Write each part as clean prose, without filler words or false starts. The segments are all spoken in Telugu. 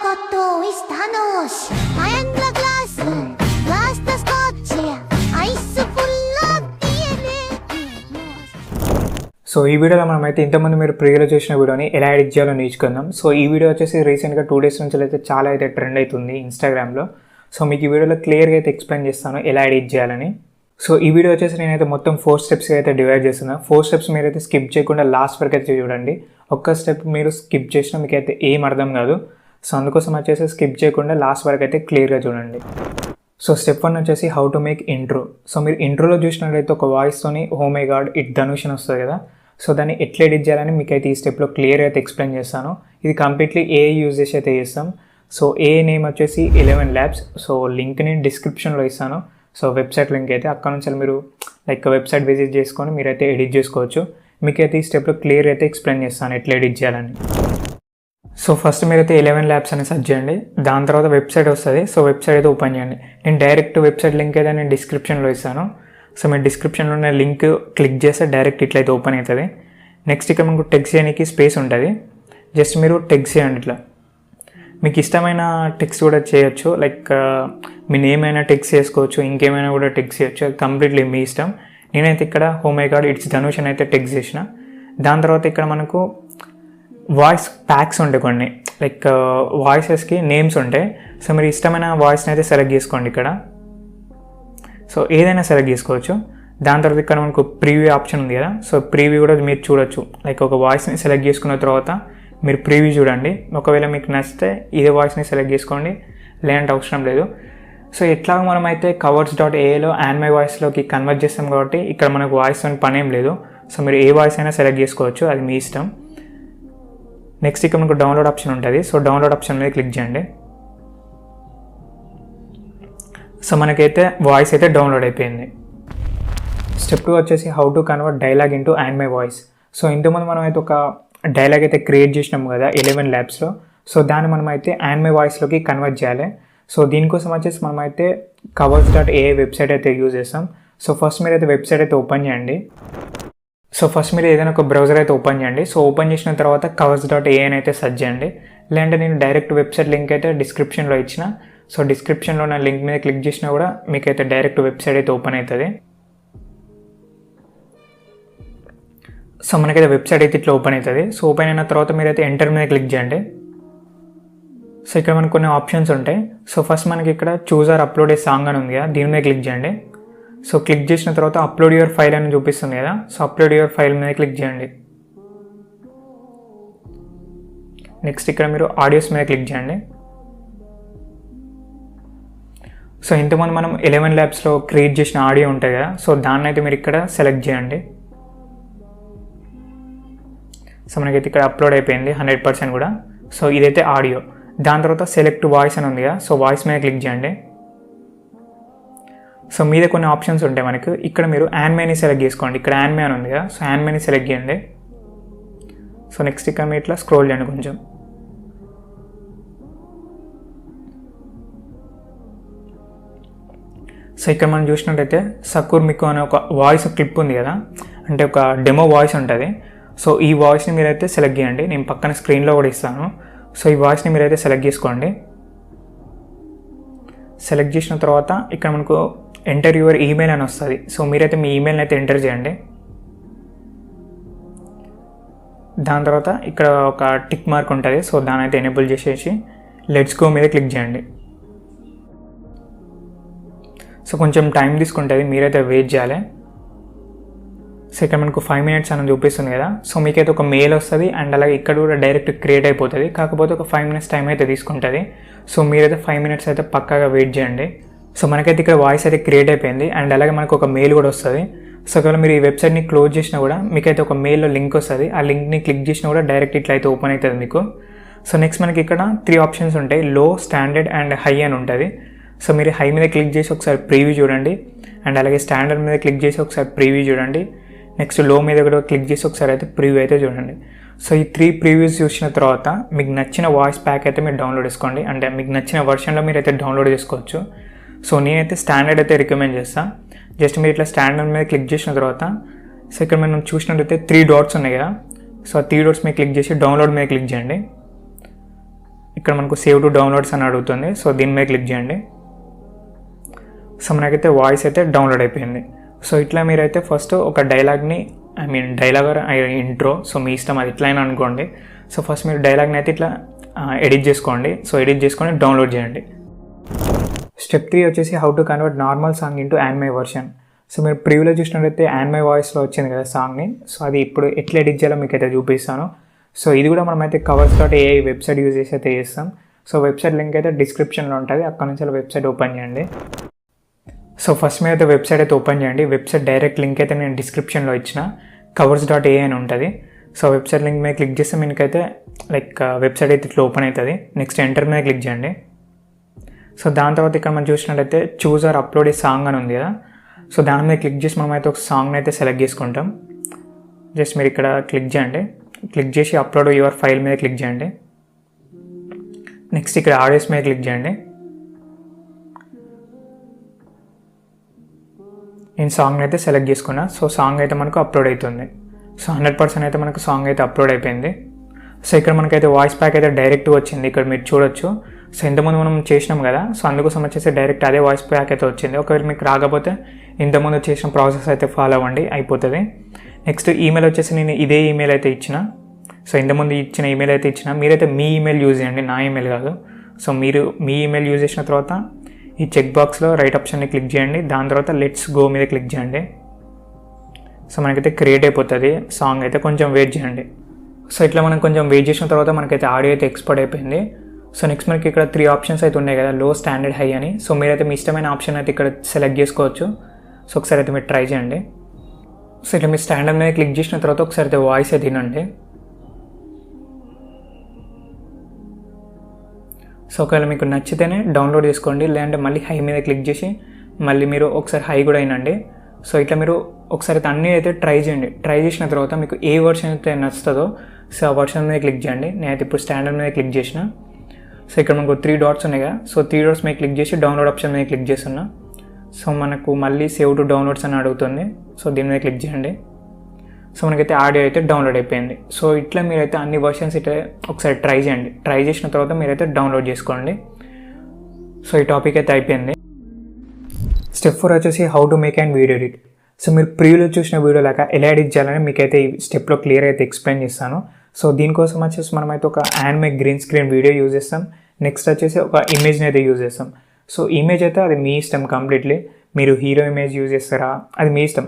cotto istanos and the glass glass the scotch ice full of DNA. So ఈ వీడియోలో మనమైతే ఇంతకుముందు మీరు ప్రీవియస్లో చేసిన వీడియోని ఎలా ఎడిట్ చేయాలో నేర్చుకుందాం. సో ఈ వీడియో వచ్చేసి రీసెంట్గా 2 days నుంచి అయితే చాలా అయితే ట్రెండ్ అవుతుంది ఇన్స్టాగ్రామ్లో. సో మీకు ఈ వీడియోలో క్లియర్గా అయితే ఎక్స్ప్లెయిన్ చేస్తాను ఎలా ఎడిట్ చేయాలని. సో ఈ వీడియో వచ్చేసి నేనైతే మొత్తం 4 steps అయితే డివైడ్ చేస్తున్నాను. 4 steps మీరైతే స్కిప్ చేయకుండా లాస్ట్ వరకు అయితే చూడండి. ఒక్క స్టెప్ మీరు స్కిప్ చేసినా మీకు అయితే ఏం అర్థం కాదు. సో అందుకోసం వచ్చేసి స్కిప్ చేయకుండా లాస్ట్ వరకు అయితే క్లియర్గా చూడండి. సో స్టెప్ 1 వచ్చేసి how to make intro. So మీరు ఇంట్రోలో చూసినట్లయితే ఒక వాయిస్తోని oh my god it Dhanush అని వస్తుంది కదా. సో దాన్ని ఎట్లా ఎడిట్ చేయాలని మీకైతే ఈ స్టెప్లో క్లియర్గా అయితే ఎక్స్ప్లెయిన్ చేస్తాను. ఇది కంప్లీట్లీ ఏఐ యూజ్ చేసి అయితే చేస్తాం. సో ఏఐ నేమ్ వచ్చేసి 11 Labs. సో లింక్ని డిస్క్రిప్షన్లో ఇస్తాను. సో వెబ్సైట్ లింక్ అయితే అక్కడ నుంచి మీరు లైక్ వెబ్సైట్ విజిట్ చేసుకొని మీరైతే ఎడిట్ చేసుకోవచ్చు. మీకైతే ఈ స్టెప్లో క్లియర్ అయితే ఎక్స్ప్లెయిన్ చేస్తాను ఎట్లా ఎడిట్ చేయాలని. సో ఫస్ట్ మీరైతే 11 Labs అని సెర్చ్ చేయండి. దాని తర్వాత వెబ్సైట్ వస్తుంది. సో వెబ్సైట్ అయితే ఓపెన్ చేయండి. నేను డైరెక్ట్ వెబ్సైట్ లింక్ అయితే నేను డిస్క్రిప్షన్లో ఇస్తాను. సో మీరు డిస్క్రిప్షన్లో ఉన్న లింక్ క్లిక్ చేస్తే డైరెక్ట్ ఇట్లయితే ఓపెన్ అవుతుంది. నెక్స్ట్ ఇక్కడ మనకు టెక్స్ట్ చేయడానికి స్పేస్ ఉంటుంది. జస్ట్ మీరు టెక్స్ట్ చేయండి. ఇట్లా మీకు ఇష్టమైన టెక్స్ట్ కూడా చేయొచ్చు. లైక్ మీ నేమ్ అయినా టెక్స్ట్ చేసుకోవచ్చు, ఇంకేమైనా కూడా టెక్స్ట్ చేయొచ్చు. అది కంప్లీట్లీ మీ ఇష్టం. నేనైతే ఇక్కడ oh my god it's Dhanush అని అయితే టెక్స్ట్ చేసిన. దాని తర్వాత ఇక్కడ మనకు వాయిస్ ప్యాక్స్ ఉంటాయి కొన్ని, లైక్ వాయిసెస్కి నేమ్స్ ఉంటాయి. సో మీరు ఇష్టమైన వాయిస్ని అయితే సెలెక్ట్ చేసుకోండి ఇక్కడ. సో ఏదైనా సెలెక్ట్ చేసుకోవచ్చు. దాని తర్వాత ఇక్కడ మనకు ప్రీవ్యూ ఆప్షన్ ఉంది కదా. సో ప్రీవ్యూ కూడా మీరు చూడొచ్చు. లైక్ ఒక వాయిస్ని సెలెక్ట్ చేసుకున్న తర్వాత మీరు ప్రీవ్యూ చూడండి. ఒకవేళ మీకు నచ్చితే ఇదే వాయిస్ని సెలెక్ట్ చేసుకోండి, లేదంటే అవసరం లేదు. సో ఎట్లాగో మనం అయితే coverts.aiలో యాన్మై వాయిస్లోకి కన్వర్ట్ చేస్తాం కాబట్టి ఇక్కడ మనకు వాయిస్ అని పని ఏం లేదు. సో మీరు ఏ వాయిస్ అయినా సెలెక్ట్ చేసుకోవచ్చు, అది మీ ఇష్టం. నెక్స్ట్ ఇక్కడ మనకు డౌన్లోడ్ ఆప్షన్ ఉంటుంది. సో డౌన్లోడ్ ఆప్షన్ మీద క్లిక్ చేయండి. సో మనకైతే వాయిస్ అయితే డౌన్లోడ్ అయిపోయింది. స్టెప్ 2 వచ్చేసి how to convert dialogue into anime voice. So ఇంతకుముందు మనం అయితే ఒక డైలాగ్ అయితే క్రియేట్ చేసినాము కదా 11 Labsలో. సో దాన్ని మనమైతే యాన్మై వాయిస్లోకి కన్వర్ట్ చేయాలి. సో దీనికోసం వచ్చేసి మనమైతే coverts.ai వెబ్సైట్ అయితే యూజ్ చేస్తాం. సో ఫస్ట్ మీరు అయితే వెబ్సైట్ అయితే ఓపెన్ చేయండి. సో ఫస్ట్ మీరు ఏదైనా ఒక బ్రౌజర్ అయితే ఓపెన్ చేయండి. సో ఓపెన్ చేసిన తర్వాత coverts.ai అని అయితే సెర్చ్ చేయండి. లేదంటే నేను డైరెక్ట్ వెబ్సైట్ లింక్ అయితే డిస్క్రిప్షన్లో ఇచ్చిన. సో డిస్క్రిప్షన్లో ఉన్న లింక్ మీద క్లిక్ చేసినా కూడా మీకైతే డైరెక్ట్ వెబ్సైట్ అయితే ఓపెన్ అవుతుంది. సో మనకైతే వెబ్సైట్ అయితే ఇట్లా ఓపెన్ అవుతుంది. సో ఓపెన్ అయిన తర్వాత మీరైతే ఎంటర్ మీద క్లిక్ చేయండి. సో ఇక్కడ మనకు కొన్ని ఆప్షన్స్ ఉంటాయి. సో ఫస్ట్ మనకి ఇక్కడ choose or upload a song అని ఉంది కదా, దీని మీద క్లిక్ చేయండి. సో క్లిక్ చేసిన తర్వాత అప్లోడ్ యువర్ ఫైల్ అని చూపిస్తుంది కదా. సో అప్లోడ్ యువర్ ఫైల్ మీద క్లిక్ చేయండి. నెక్స్ట్ ఇక్కడ మీరు ఆడియోస్ మీద క్లిక్ చేయండి. సో ఇంతకుముందు మనం 11 Labsలో క్రియేట్ చేసిన ఆడియో ఉంటుంది కదా. సో దాన్ని అయితే మీరు ఇక్కడ సెలెక్ట్ చేయండి. సో మనకైతే ఇక్కడ అప్లోడ్ అయిపోయింది 100% కూడా. సో ఇదైతే ఆడియో. దాని తర్వాత సెలెక్ట్ వాయిస్ అని ఉంది కదా. సో వాయిస్ మీద క్లిక్ చేయండి. సో మీద కొన్ని ఆప్షన్స్ ఉంటాయి మనకు. ఇక్కడ మీరు యాన్మేని సెలెక్ట్ చేసుకోండి. ఇక్కడ యాన్మే అని ఉంది కదా. సో యాన్మేని సెలెక్ట్ చేయండి. సో నెక్స్ట్ ఇక్కడ మీరు ఇట్లా స్క్రోల్ చేయండి కొంచెం. సో ఇక్కడ మనం చూసినట్టయితే సకూర్ మికు అనే ఒక వాయిస్ క్లిప్ ఉంది కదా, అంటే ఒక డెమో వాయిస్ ఉంటుంది. సో ఈ వాయిస్ని మీరైతే సెలెక్ట్ చేయండి. నేను పక్కన స్క్రీన్లో కూడా ఇస్తాను. సో ఈ వాయిస్ని మీరైతే సెలెక్ట్ చేసుకోండి. సెలెక్ట్ చేసిన తర్వాత ఇక్కడ మనకు ఎంటర్ యువర్ ఈమెయిల్ అని వస్తుంది. సో మీరైతే మీ ఈమెయిల్ని అయితే ఎంటర్ చేయండి. దాని తర్వాత ఇక్కడ ఒక టిక్ మార్క్ ఉంటుంది. సో దాని అయితే ఎనేబుల్ చేసేసి లెట్స్ గో మీద క్లిక్ చేయండి. సో కొంచెం టైం తీసుకుంటుంది, మీరైతే వెయిట్ చేయాలి. సో ఇక్కడ మనకు 5 minutes అని చూపిస్తుంది కదా. సో మీకైతే ఒక మెయిల్ వస్తుంది అండ్ అలాగే ఇక్కడ కూడా డైరెక్ట్ క్రియేట్ అయిపోతుంది. కాకపోతే ఒక 5 minutes టైం అయితే తీసుకుంటుంది. సో మీరైతే 5 minutes అయితే పక్కాగా వెయిట్ చేయండి. సో మనకైతే ఇక్కడ వాయిస్ అయితే క్రియేట్ అయిపోయింది అండ్ అలాగే మనకు ఒక మెయిల్ కూడా వస్తుంది. సో ఒకవేళ మీరు ఈ వెబ్సైట్ని క్లోజ్ చేసినా కూడా మీకైతే ఒక మెయిల్లో లింక్ వస్తుంది. ఆ లింక్ని క్లిక్ చేసినా కూడా డైరెక్ట్ ఇట్లా అయితే ఓపెన్ అవుతుంది మీకు. సో నెక్స్ట్ మనకి ఇక్కడ 3 ఆప్షన్స్ ఉంటాయి. లో, స్టాండర్డ్ అండ్ హై అని ఉంటుంది. సో మీరు హై మీద క్లిక్ చేసి ఒకసారి ప్రీవ్యూ చూడండి అండ్ అలాగే స్టాండర్డ్ మీద క్లిక్ చేసి ఒకసారి ప్రీవ్యూ చూడండి. నెక్స్ట్ లో మీద కూడా క్లిక్ చేసి ఒకసారి అయితే ప్రీవ్యూ అయితే చూడండి. సో ఈ 3 ప్రీవ్యూస్ చూసిన తర్వాత మీకు నచ్చిన వాయిస్ ప్యాక్ అయితే మీరు డౌన్లోడ్ చేసుకోండి. అంటే మీకు నచ్చిన వర్షన్లో మీరు అయితే డౌన్లోడ్ చేసుకోవచ్చు. సో నేనైతే స్టాండర్డ్ అయితే రికమెండ్ చేస్తాను. జస్ట్ మీరు ఇట్లా స్టాండర్డ్ మీద క్లిక్ చేసిన తర్వాత సో ఇక్కడ మనం చూసినట్టయితే 3 dots ఉన్నాయి కదా. సో ఆ 3 dots మీద క్లిక్ చేసి డౌన్లోడ్ మీద క్లిక్ చేయండి. ఇక్కడ మనకు సేవ్ టు డౌన్లోడ్స్ అని అడుగుతుంది. సో దీని మీద క్లిక్ చేయండి. సో మనకైతే వాయిస్ అయితే డౌన్లోడ్ అయిపోయింది. సో ఇట్లా మీరైతే ఫస్ట్ ఒక డైలాగ్ని డైలాగ్ ఇంట్రో, సో మీ ఇష్టం అది ఎట్లయినా అనుకోండి. సో ఫస్ట్ మీరు డైలాగ్ని అయితే ఇట్లా ఎడిట్ చేసుకోండి. సో ఎడిట్ చేసుకొని డౌన్లోడ్ చేయండి. స్టెప్ 3 వచ్చేసి how to convert normal song into anime version. So మీరు ప్రివ్యూలో చూసినట్లయితే యానిమే వాయిస్లో వచ్చింది కదా సాంగ్ని. సో అది ఇప్పుడు ఎట్లా ఎడిట్ చేయాలో మీకు అయితే చూపిస్తాను. సో ఇది కూడా మనమైతే covers.ai వెబ్సైట్ యూజ్ చేసి అయితే చేస్తాం. సో వెబ్సైట్ లింక్ అయితే డిస్క్రిప్షన్లో ఉంటుంది. అక్కడ నుంచి వెబ్సైట్ ఓపెన్ చేయండి. సో ఫస్ట్ మీరు అయితే వెబ్సైట్ అయితే ఓపెన్ చేయండి. వెబ్సైట్ డైరెక్ట్ లింక్ అయితే నేను డిస్క్రిప్షన్లో ఇచ్చిన covers.ai అని ఉంటుంది. సో వెబ్సైట్ లింక్ మీద క్లిక్ చేస్తే మీకైతే వెబ్సైట్ అయితే ఇట్లా ఓపెన్ అవుతుంది. నెక్స్ట్ ఎంటర్ మీద క్లిక్ చేయండి. సో దాని తర్వాత ఇక్కడ మనం చూసినట్లయితే choose or upload a song అని ఉంది కదా. సో దాని మీద క్లిక్ చేసి మనం అయితే ఒక సాంగ్ని అయితే సెలెక్ట్ చేసుకుంటాం. జస్ట్ మీరు ఇక్కడ క్లిక్ చేయండి. క్లిక్ చేసి అప్లోడ్ యువర్ ఫైల్ మీద క్లిక్ చేయండి. నెక్స్ట్ ఇక్కడ ఆడియోస్ మీద క్లిక్ చేయండి. నేను సాంగ్ అయితే సెలెక్ట్ చేసుకున్నా. సో సాంగ్ అయితే మనకు అప్లోడ్ అవుతుంది. సో 100% అయితే మనకు సాంగ్ అయితే అప్లోడ్ అయిపోయింది. సో ఇక్కడ మనకైతే వాయిస్ ప్యాక్ అయితే డైరెక్ట్ వచ్చింది. ఇక్కడ మీరు చూడొచ్చు. సో ఇంతకుముందు మనం చేసినాం కదా. సో అందుకోసం వచ్చేసి డైరెక్ట్ అదే వాయిస్ ప్యాక్ అయితే వచ్చింది. ఒకవేళ మీకు రాకపోతే ఇంతకుముందు చేసిన ప్రాసెస్ అయితే ఫాలో అవ్వండి, అయిపోతుంది. నెక్స్ట్ ఈమెయిల్ వచ్చేసి నేను ఇదే ఈమెయిల్ అయితే ఇచ్చిన. సో ఇంతకుముందు ఇచ్చిన ఈమెయిల్ అయితే ఇచ్చిన. మీరైతే మీ ఈమెయిల్ యూజ్ చేయండి, నా ఈమెయిల్ కాదు. సో మీరు మీ ఈమెయిల్ యూజ్ చేసిన తర్వాత ఈ చెక్ బాక్స్లో రైట్ ఆప్షన్ని క్లిక్ చేయండి. దాని తర్వాత లెట్స్ గో మీద క్లిక్ చేయండి. సో మనకైతే క్రియేట్ అయిపోతుంది సాంగ్ అయితే. కొంచెం వెయిట్ చేయండి. సో ఇట్లా మనం కొంచెం వెయిట్ చేసిన తర్వాత మనకైతే ఆడియో అయితే ఎక్స్పోర్ట్ అయిపోయింది. సో నెక్స్ట్ మనకి ఇక్కడ 3 ఆప్షన్స్ అయితే ఉన్నాయి కదా, లో, స్టాండర్డ్, హై అని. సో మీరైతే మీ ఇష్టమైన ఆప్షన్ అయితే ఇక్కడ సెలెక్ట్ చేసుకోవచ్చు. సో ఒకసారి అయితే మీరు ట్రై చేయండి. సో ఇట్లా మీరు స్టాండర్డ్ మీద క్లిక్ చేసిన తర్వాత ఒకసారి అయితే వాయిస్ అయితే వినండి. సో ఒకవేళ మీకు నచ్చితేనే డౌన్లోడ్ చేసుకోండి, లేదంటే మళ్ళీ హై మీద క్లిక్ చేసి మళ్ళీ మీరు ఒకసారి హై కూడా వినండి. సో ఇట్లా మీరు ఒకసారి అయితే అన్నీ అయితే ట్రై చేయండి. ట్రై చేసిన తర్వాత మీకు ఏ వర్షన్ అయితే నచ్చుతుందో సో ఆ వర్షన్ మీద క్లిక్ చేయండి. నేనైతే ఇప్పుడు స్టాండర్డ్ మీద క్లిక్ చేసిన. సో ఇక్కడ మనకు 3 డాట్స్ ఉన్నాయి కదా. సో 3 డాట్స్ మీద క్లిక్ చేసి డౌన్లోడ్ ఆప్షన్ మీద క్లిక్ చేస్తున్నా. సో మనకు మళ్ళీ సేవ్ టు డౌన్లోడ్స్ అని అడుగుతుంది. సో దీని మీద క్లిక్ చేయండి. సో మనకైతే ఆడియో అయితే డౌన్లోడ్ అయిపోయింది. సో ఇట్లా మీరైతే అన్ని వర్షన్స్ అయితే ఒకసారి ట్రై చేయండి. ట్రై చేసిన తర్వాత మీరైతే డౌన్లోడ్ చేసుకోండి. సో ఈ టాపిక్ అయితే అయిపోయింది. స్టెప్ 4 వచ్చేసి how to make and video edit. So మీరు ప్రీవ్యూలో చూసిన వీడియో లాగా ఎలా ఎడిట్ చేయాలని మీకైతే ఈ స్టెప్లో క్లియర్ అయితే ఎక్స్ప్లెయిన్ చేస్తాను. సో దీనికోసం వచ్చేసి మనమైతే ఒక anime green screen video use చేస్తాం. నెక్స్ట్ వచ్చేసి ఒక ఇమేజ్ని అయితే యూజ్ చేస్తాం. సో ఇమేజ్ అయితే అది మీ ఇష్టం కంప్లీట్లీ. మీరు హీరో ఇమేజ్ యూజ్ చేస్తారా అది మీ ఇష్టం.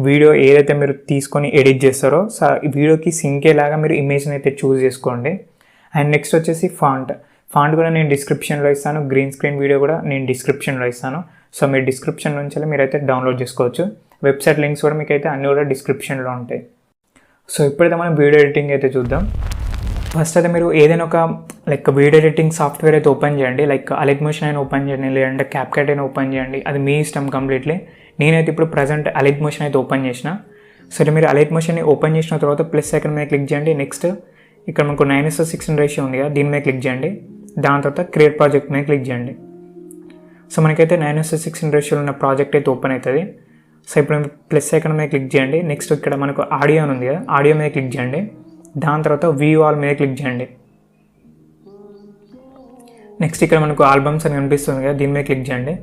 వీడియో ఏదైతే మీరు తీసుకొని ఎడిట్ చేస్తారో సో వీడియోకి సింక్ అయ్యేలాగా మీరు ఇమేజ్ని అయితే చూస్ చేసుకోండి. అండ్ నెక్స్ట్ వచ్చేసి ఫాంట్ కూడా నేను డిస్క్రిప్షన్లో ఇస్తాను. గ్రీన్ స్క్రీన్ వీడియో కూడా నేను డిస్క్రిప్షన్లో ఇస్తాను. సో మీరు డిస్క్రిప్షన్ నుంచి మీరైతే డౌన్లోడ్ చేసుకోవచ్చు. వెబ్సైట్ లింక్స్ కూడా మీకైతే అన్నీ కూడా డిస్క్రిప్షన్లో ఉంటాయి. సో ఇప్పుడైతే మనం వీడియో ఎడిటింగ్ అయితే చూద్దాం. ఫస్ట్ అయితే మీరు ఏదైనా ఒక వీడియో ఎడిటింగ్ సాఫ్ట్వేర్ అయితే ఓపెన్ చేయండి. అలైట్మోషన్ అయినా ఓపెన్ చేయండి, లేదంటే క్యాప్కట్ అయినా ఓపెన్ చేయండి. అది మీ ఇష్టం కంప్లీట్లీ. నేనైతే ఇప్పుడు ప్రజెంట్ అలైట్మోషన్ అయితే ఓపెన్ చేసిన. సరే మీరు అలైట్మోషన్ని ఓపెన్ చేసిన తర్వాత ప్లస్ ఐకాన్ మీద క్లిక్ చేయండి. నెక్స్ట్ ఇక్కడ మనకు 9:16 రేషియో ఉంది కదా, దీని మీద క్లిక్ చేయండి. దాని తర్వాత క్రియేట్ ప్రాజెక్ట్ మీద క్లిక్ చేయండి. సో మనకైతే 9:16 రేషియోలో ఉన్న ప్రాజెక్ట్ అయితే ఓపెన్ అవుతుంది. సో ఇప్పుడు ప్లస్ ఐకాన్ మీద క్లిక్ చేయండి. నెక్స్ట్ ఇక్కడ మనకు ఆడియో అని ఉంది కదా, ఆడియో మీద క్లిక్ చేయండి. దాని తర్వాత వ్యూ ఆల్ మీద క్లిక్ చేయండి. నెక్స్ట్ ఇక్కడ మనకు ఆల్బమ్స్ అని కనిపిస్తుంది కదా, దీని మీద క్లిక్ చేయండి.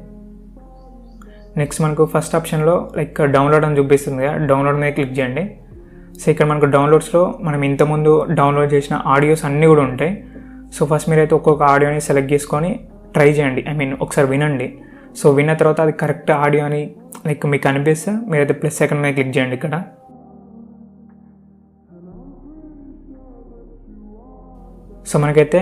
నెక్స్ట్ మనకు ఫస్ట్ ఆప్షన్లో డౌన్లోడ్ అని చూపిస్తుంది కదా, డౌన్లోడ్ మీద క్లిక్ చేయండి. సో ఇక్కడ మనకు డౌన్లోడ్స్లో మనం ఇంతకుముందు డౌన్లోడ్ చేసిన ఆడియోస్ అన్నీ కూడా ఉంటాయి. సో ఫస్ట్ మీరైతే ఒక్కొక్క ఆడియోని సెలెక్ట్ చేసుకొని ట్రై చేయండి, ఒకసారి వినండి. సో విన్న తర్వాత అది కరెక్ట్ ఆడియో అని మీకు అనిపిస్తే మీరైతే ప్లస్ సెకండ్ మీద క్లిక్ చేయండి. ఇక్కడ సో మనకైతే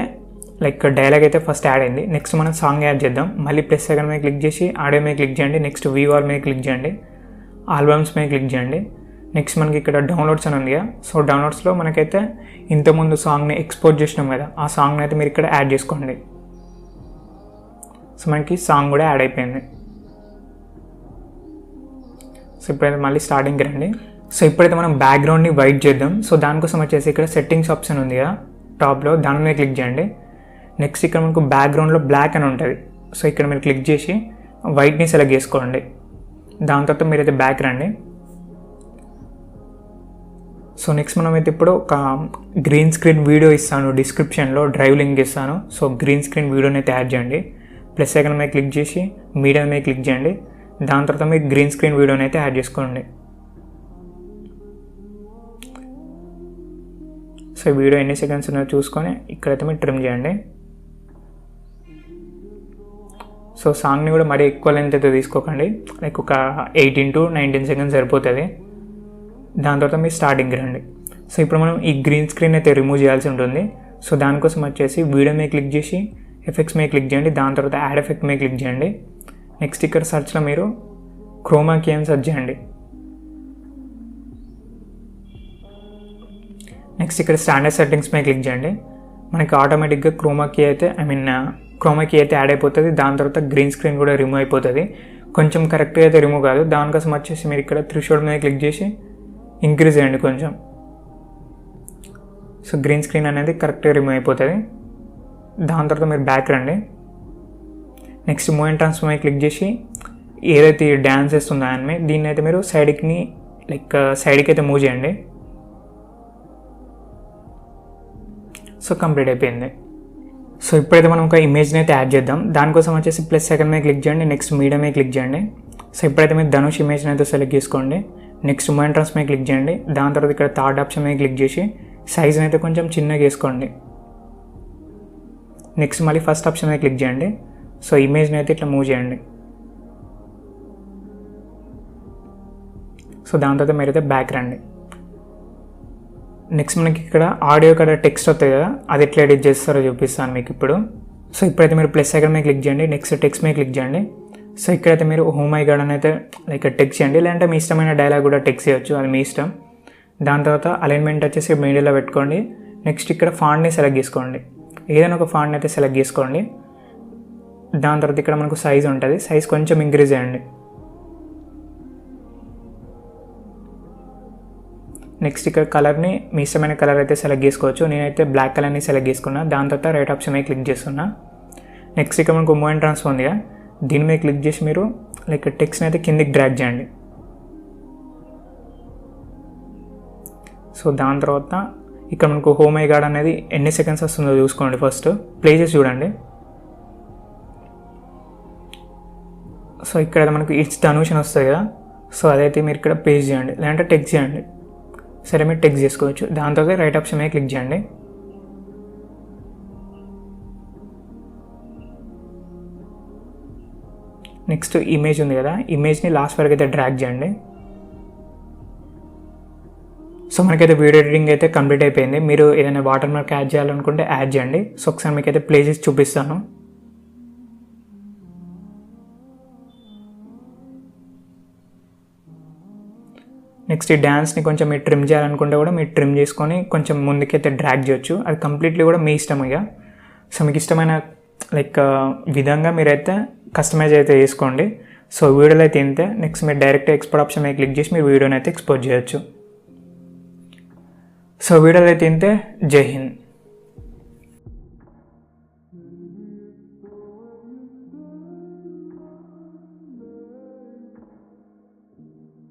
డైలాగ్ అయితే ఫస్ట్ యాడ్ అయింది. నెక్స్ట్ మనం సాంగ్ యాడ్ చేద్దాం. మళ్ళీ ప్లస్ సెకండ్ మీద క్లిక్ చేసి ఆడియో మీద క్లిక్ చేయండి. నెక్స్ట్ వ్యూ ఆల్ మీద క్లిక్ చేయండి. ఆల్బమ్స్ మీద క్లిక్ చేయండి. నెక్స్ట్ మనకి ఇక్కడ డౌన్లోడ్స్ అని ఉంది కదా, సో డౌన్లోడ్స్లో మనకైతే ఇంతకుముందు సాంగ్ని ఎక్స్పోర్ట్ చేసినాం కదా, ఆ సాంగ్ని అయితే మీరు ఇక్కడ యాడ్ చేసుకోండి. సో మనకి సాంగ్ కూడా యాడ్ అయిపోయింది. సో ఇప్పుడైతే మళ్ళీ స్టార్టింగ్కి రండి. సో ఇప్పుడైతే మనం బ్యాక్గ్రౌండ్ని వైట్ చేద్దాం. సో దానికోసం వచ్చేసి ఇక్కడ సెట్టింగ్స్ ఆప్షన్ ఉంది కదా టాప్లో, దాని మీద క్లిక్ చేయండి. నెక్స్ట్ ఇక్కడ మనకు బ్యాక్గ్రౌండ్లో బ్లాక్ అని ఉంటుంది. సో ఇక్కడ మీరు క్లిక్ చేసి వైట్ని సెలెక్ట్ చేసుకోండి. దాని తర్వాత మీరైతే బ్యాక్ రండి. సో నెక్స్ట్ మనమైతే ఇప్పుడు ఒక గ్రీన్ స్క్రీన్ వీడియో ఇస్తాను, డిస్క్రిప్షన్లో డ్రైవ్ లింక్ ఇస్తాను. సో గ్రీన్ స్క్రీన్ వీడియోని అయితే యాడ్ చేయండి. ప్లస్ ఐకాన్ మీద క్లిక్ చేసి మీడియా మీద క్లిక్ చేయండి. దాని తర్వాత మీరు గ్రీన్ స్క్రీన్ వీడియోని అయితే యాడ్ చేసుకోండి. సో ఈ వీడియో ఎన్ని సెకండ్స్ ఉన్నదో చూసుకొని ఇక్కడైతే మీరు ట్రిమ్ చేయండి. సో సాంగ్ని కూడా మరీ ఎక్కువ లెంత్ అయితే తీసుకోకండి, లైక్ ఒక 18 to 19 సెకండ్స్ సరిపోతుంది. దాని తర్వాత మీరు స్టార్టింగ్ రండి. సో ఇప్పుడు మనం ఈ గ్రీన్ స్క్రీన్ అయితే రిమూవ్ చేయాల్సి ఉంటుంది. సో దానికోసం వచ్చేసి వీడియో మీద క్లిక్ చేసి ఎఫెక్ట్స్ మీద క్లిక్ చేయండి. దాని తర్వాత యాడ్ ఎఫెక్ట్ మీద క్లిక్ చేయండి. నెక్స్ట్ ఇక్కడ సర్చ్లో మీరు క్రోమా కీ అని సెర్చ్ చేయండి. నెక్స్ట్ ఇక్కడ స్టాండర్డ్ సెట్టింగ్స్ మీద క్లిక్ చేయండి. మనకి ఆటోమేటిక్గా క్రోమా కీ అయితే యాడ్ అయిపోతుంది. దాని తర్వాత గ్రీన్ స్క్రీన్ కూడా రిమూవ్ అయిపోతుంది. కొంచెం కరెక్ట్గా అయితే రిమూవ్ కాదు. దానికోసం వచ్చేసి మీరు ఇక్కడ త్రిషోల్డ్ మీద క్లిక్ చేసి ఇంక్రీజ్ చేయండి కొంచెం. సో గ్రీన్ స్క్రీన్ అనేది కరెక్ట్గా రిమూవ్ అయిపోతుంది. దాని తర్వాత మీరు బ్యాక్ రండి. నెక్స్ట్ మూవ్ అండ్ ట్రాన్స్ఫర్ మీద క్లిక్ చేసి ఏదైతే డ్యాన్స్ వేస్తుందో అని దీన్ని అయితే మీరు సైడ్కి అయితే మూవ్ చేయండి. సో కంప్లీట్ అయిపోయింది. సో ఇప్పుడైతే మనం ఒక ఇమేజ్ని అయితే యాడ్ చేద్దాం. దానికోసం వచ్చేసి ప్లస్ సెకండ్ మీద క్లిక్ చేయండి. నెక్స్ట్ మీడియా మీద క్లిక్ చేయండి. సో ఇప్పుడైతే మీరు ధనుష్ ఇమేజ్ని అయితే సెలెక్ట్ చేసుకోండి. నెక్స్ట్ మూవ్ అండ్ ట్రాన్స్ మీద క్లిక్ చేయండి. దాని తర్వాత ఇక్కడ థర్డ్ ఆప్షన్ మీద క్లిక్ చేసి సైజ్ని అయితే కొంచెం చిన్నగా వేసుకోండి. నెక్స్ట్ మళ్ళీ ఫస్ట్ ఆప్షన్ మీద క్లిక్ చేయండి. సో ఇమేజ్ని అయితే ఇట్లా మూవ్ చేయండి. సో దాని తర్వాత మీరైతే బ్యాక్ రండి. నెక్స్ట్ మనకి ఇక్కడ ఆడియో ఇక్కడ టెక్స్ట్ వస్తుంది కదా, అది ఎట్లా ఎడిట్ చేస్తారో చూపిస్తాను మీకు ఇప్పుడు. సో ఇప్పుడైతే మీరు ప్లస్ ఐకాన్ మీద క్లిక్ చేయండి. నెక్స్ట్ టెక్స్ట్ మీద క్లిక్ చేయండి. సో ఇక్కడైతే మీరు ఓ మై గాడ్ అని అయితే టెక్స్ట్ చేయండి, లేదంటే మీ ఇష్టమైన డైలాగ్ కూడా టెక్స్ట్ చేయొచ్చు, అది మీ ఇష్టం. దాని తర్వాత అలైన్మెంట్ వచ్చేసి మీడియాలో పెట్టుకోండి. నెక్స్ట్ ఇక్కడ ఫాంట్ని సెలెక్ట్ చేసుకోండి. ఏదైనా ఒక ఫాంట్ని అయితే సెలెక్ట్ చేసుకోండి. దాని తర్వాత ఇక్కడ మనకు సైజ్ ఉంటుంది, సైజ్ కొంచెం ఇంక్రీజ్ చేయండి. నెక్స్ట్ ఇక్కడ కలర్ని మీ ఇష్టమైన కలర్ అయితే సెలెక్ట్ చేసుకోవచ్చు. నేనైతే బ్లాక్ కలర్ని సెలెక్ట్ చేసుకున్నా. దాని తర్వాత రైట్ ఆప్షన్ మీద క్లిక్ చేస్తున్నా. నెక్స్ట్ ఇక్కడ మనకు మూవ్ అండ్ ట్రాన్స్ఫర్ ఉందిగా, దీని మీద క్లిక్ చేసి మీరు టెక్స్ట్ని అయితే కిందికి డ్రాగ్ చేయండి. సో దాని తర్వాత ఇక్కడ మనకు హోమ్ ఐ గార్డ్ అనేది ఎన్ని సెకండ్స్ వస్తుందో చూసుకోండి. ఫస్ట్ ప్లే చేసి చూడండి. సో ఇక్కడ మనకు ఇట్స్ ధనుష్ అని వస్తుంది కదా, సో అదైతే మీరు ఇక్కడ పేస్ట్ చేయండి, లేదంటే టెక్స్ట్ చేయండి. సరే మీరు టెక్స్ట్ చేసుకోవచ్చు. దాని తర్వాత రైట్ ఆప్షన్ మీద క్లిక్ చేయండి. నెక్స్ట్ ఇమేజ్ ఉంది కదా, ఇమేజ్ని లాస్ట్ వరకు అయితే డ్రాగ్ చేయండి. సో మనకైతే వీడియో ఎడిటింగ్ అయితే కంప్లీట్ అయిపోయింది. మీరు ఏదైనా వాటర్ మార్క్ యాడ్ చేయాలనుకుంటే యాడ్ చేయండి. సో ఒకసారి మీకైతే ప్లే చేసి చూపిస్తాను. నెక్స్ట్ ఈ డ్యాన్స్ని కొంచెం మీరు ట్రిమ్ చేయాలనుకుంటే కూడా మీరు ట్రిమ్ చేసుకొని కొంచెం ముందుకైతే డ్రాగ్ చేయొచ్చు. అది కంప్లీట్లీ కూడా మీ ఇష్టం ఇక. సో మీకు ఇష్టమైన విధంగా మీరైతే కస్టమైజ్ అయితే చేసుకోండి. సో వీడియోలో అయితే ఇంతే. నెక్స్ట్ మీరు డైరెక్ట్ ఎక్స్పోర్ట్ ఆప్షన్ మీద క్లిక్ చేసి మీ వీడియోని అయితే ఎక్స్పోర్ట్ చేయొచ్చు. సో వీడియోలో అయితే ఇంతే. జై హింద్.